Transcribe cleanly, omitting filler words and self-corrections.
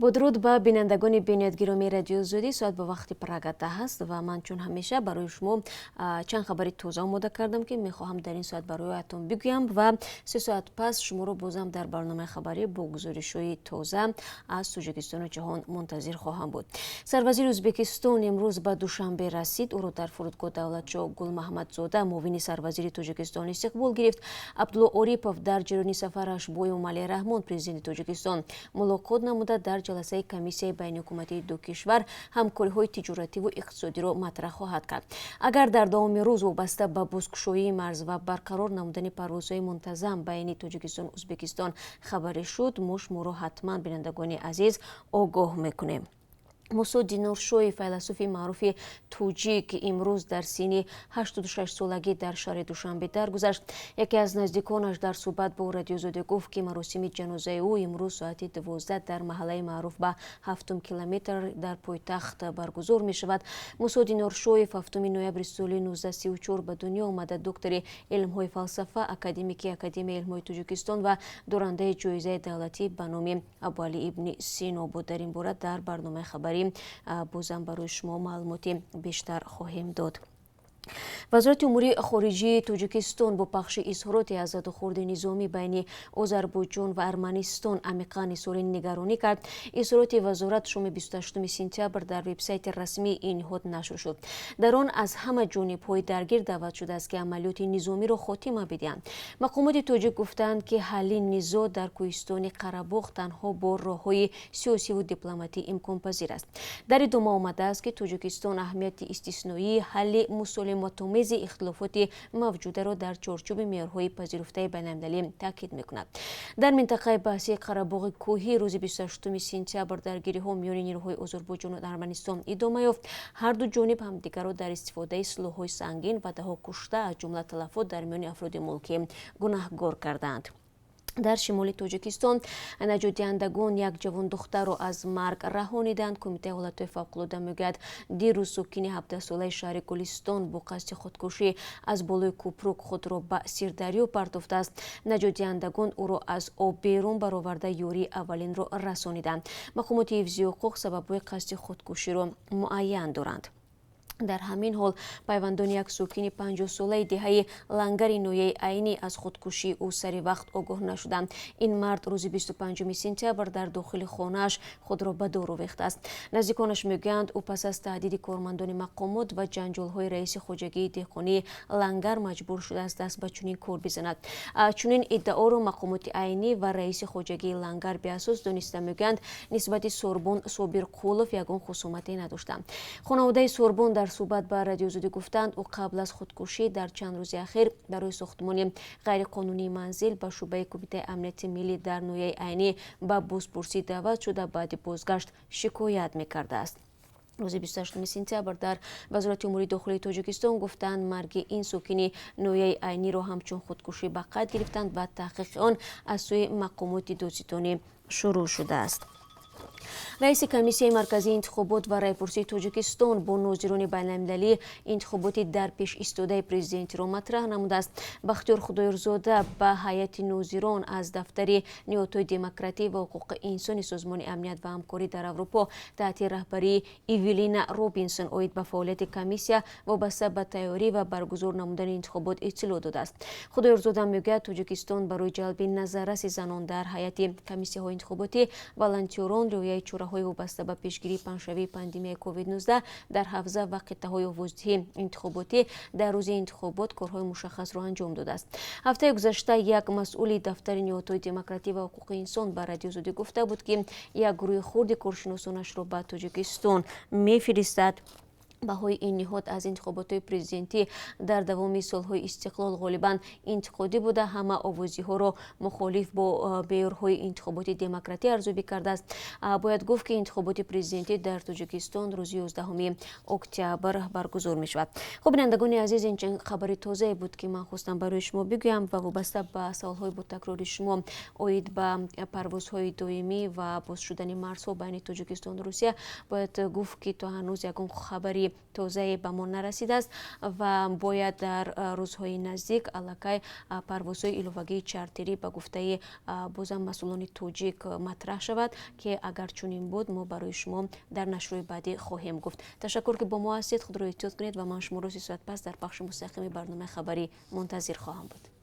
با درود به بینندگان بینیدگیرامی رادیو آزادی، ساعت به وقتی پراگنده هست و من چون همیشه برای شما چند خبری تازه آماده کردم که میخواهم در این ساعت برایتان بگویم و 3 ساعت پس شما رو بازم در برنامه خبری با گزارش‌های تازه از تاجیکستان و جهان منتظر خواهم بود. سروزیر ازبکستان امروز به دوشنبه رسید. او را در فرودگاه دولتشاه گل محمدزاده معاون سروزیر تاجیکستان استقبال گرفت. عبدالله اوریپов در جریان سفرش با امامعلی رحمان پرزیدنت تاجیکستان ملاقات نموده. در جلسه کمیسیه بین حکومتی دو کشور همکاری‌های تجارتی و اقتصادی را مطرح خواهد کرد. اگر در دوام روز وابسته به بازگشایی مرز و برقرار نمودن پروازهای منتظم بین تاجیکستان و ازبکستان خبری شد، ما شما را حتما بینندگان عزیز آگاه میکنیم. موسی دینورشوی فیلسوف معروف توجیک امروز در سن 86 سالگی در شهر دوشنبه درگذشت. یکی از نزدیکانش در صحبت با رادیو آزادی گفت که مراسم جنازه او امروز ساعت 12 در محله معروف به 7 کیلومتر در پایتخت برگزار می شود. موسی دینورشوی 7 نوامبر سال 1934 به دنیا آمده. دکتر علم‌های فلسفه، اکادمیک اکادمی علم‌های تاجیکستان و دارنده جایزه دولتی به نام ابوعلی ابن سینا بود. در این باره در برنامه خبری بازم برای شما معلومات بیشتر خواهیم داد. وزارت امور خارجه تاجیکستان با پخش اظهارات از زدوخورد نظامی بین آذربایجان و ارمنستان عمیقاً اظهار نگرانی کرد. اظهارات وزارت شام 28 سپتامبر در وبسایت رسمی این نهاد نشر شد. در آن از همه جانب‌های درگیر دعوت شده است که عملیات نظامی را خاتمه بدهند. مقامات تاجیک گفتند که حل نزاع در کوهستان قره‌باغ تنها با راه‌های سیاسی و دیپلماتی امکان پذیر است. در ادامه آمده است که تاجیکستان اهمیت استثنایی حل مسالمت‌آمیز اختلافات موجوده را در چارچوب معیارهای پذیرفته بین‌المللی تاکید می‌کند. در منطقه بحثی قره‌باغ کوهی روز 28 سپتامبر درگیری‌ها میان نیروهای آذربایجان و ارمنستان ادامه یافت. هر دو جانب همدیگر را در استفاده سلاح‌های سنگین و ده‌ها کشته از جمله تلفات در میان افراد ملکی گناهکار کردند. در شمال تاجیکستان نجات دهندگان یک جوان دختر را از مرگ رهانیدند. کمیته حالت‌های فوق‌العاده میگوید دیروز ساکن 17 ساله شهر گلستان با قصد خودکشی از بالای کوپرک خود را به سیردریا پرتافته است. نجات دهندگان او را از آب بیرون برآورده یاری اولین را رسانیدند. مقامات حفظی حقوق سبب‌های قصد خودکشی را معین دارند. در همین حال پیوندان یک ساکن 50 ساله دهه لنگر نوعی عینی از خودکشی او سری وقت آگاه نشدند. این مرد روز 25 سپتامبر در داخل خانه‌اش خود را به دار آویخته است. نزدیکانش میگویند او پس از تهدید کارمندان مقامات و جنجال‌های رئیس خواجگی دهقانی لنگر مجبور شده است دست به چنین کار بزند. چنین ادعا را مقامات عینی و رئیس خواجگی لنگر به اساس دانسته میگویند. نسبت سوربون صابر قولوف یگان خصومتی نداشتند. خانواده سوربون در صحبت با رادیو آزادی گفتند او قبل از خودکشی در چند روز اخیر برای ساختمان غیرقانونی منزل به شعبه کمیته امنیت ملی در نوعی عینی به بازپرسی دعوت شده. بعد بازگشت شکایت میکرده است. روز 28 سپتامبر در وزارت امور داخلی تاجیکستان گفتند مرگ این ساکن نوعی عینی را همچون خودکشی به قید گرفتند و تحقیق آن از سوی مقامات دادستانی شروع شده است. رئیس کمیسیه مرکزی انتخابات و رایپرسی تاجیکستان با ناظران بین‌المللی انتخابات در پیش ایستاده پرزیدنتی را مطرح نموده است. بختیار خدایارزاده به هیئت ناظران از دفتر نهادهای دموکراتی و حقوق انسانی سازمان امنیت و همکاری در اروپا تحت رهبری ایولینا روبینسون عاید به فعالیت کمیسیه وابسته به تیاری و برگزار نمودن انتخابات اطلاع داده است. خدایارزاده میگوید تاجیکستان برای جلب نظررس زنان در هیئت کمیسیه‌های انتخاباتی ولنتیران روی چاره‌های وابسته به پیشگیری پنجشنبه پاندمی کووید 19 در حوزه و قطعه‌های آوازدهی انتخاباتی در روز انتخابات کارهای مشخص را انجام داده است. هفته گذشته یک مسئول دفتر نهادهای دموکراتی و حقوق انسان به رادیو آزادی گفته بود که یک گروه خرد کارشناسانش را به تاجیکستان می‌فرستد. بهای این نهاد از انتخابات پرزیدنتی در دوام سالهای استقلال غالباً انتقادی بوده. همه آوازی ها را مخالف با معیارهای انتخابات دموکراتی ارزیابی کرده است. باید گفت که انتخابات پرزیدنتی در تاجیکستان روز 11 اکتبر برگزار می شود. خب بینندگان عزیز، این چند خبر تازه بود که من خواستم برای شما بگویم و وابسته به سوالهای با تکرار شما عاید به پروازهای دائمی و باز شدن مرزها بین تاجیکستان و روسیه باید گفت که تا هنوز یگان خبری хабари тозае ба мо нарасидааст ва бояд дар рӯзҳои наздик аллакай парвозҳои иловагии чартерӣ ба гуфтаи бозам масъулони тоҷик матраҳ шавад ки агар чунин буд мо барои шумо дар нашрҳои баъдӣ хоҳем гуфт. Ташаккур ки бо мо ҳастед. Худро эҳтиёт кунед ва ман шуморо 30 соат пас дар пахши мустақими барномаи хабарӣ мунтазир хоҳам буд.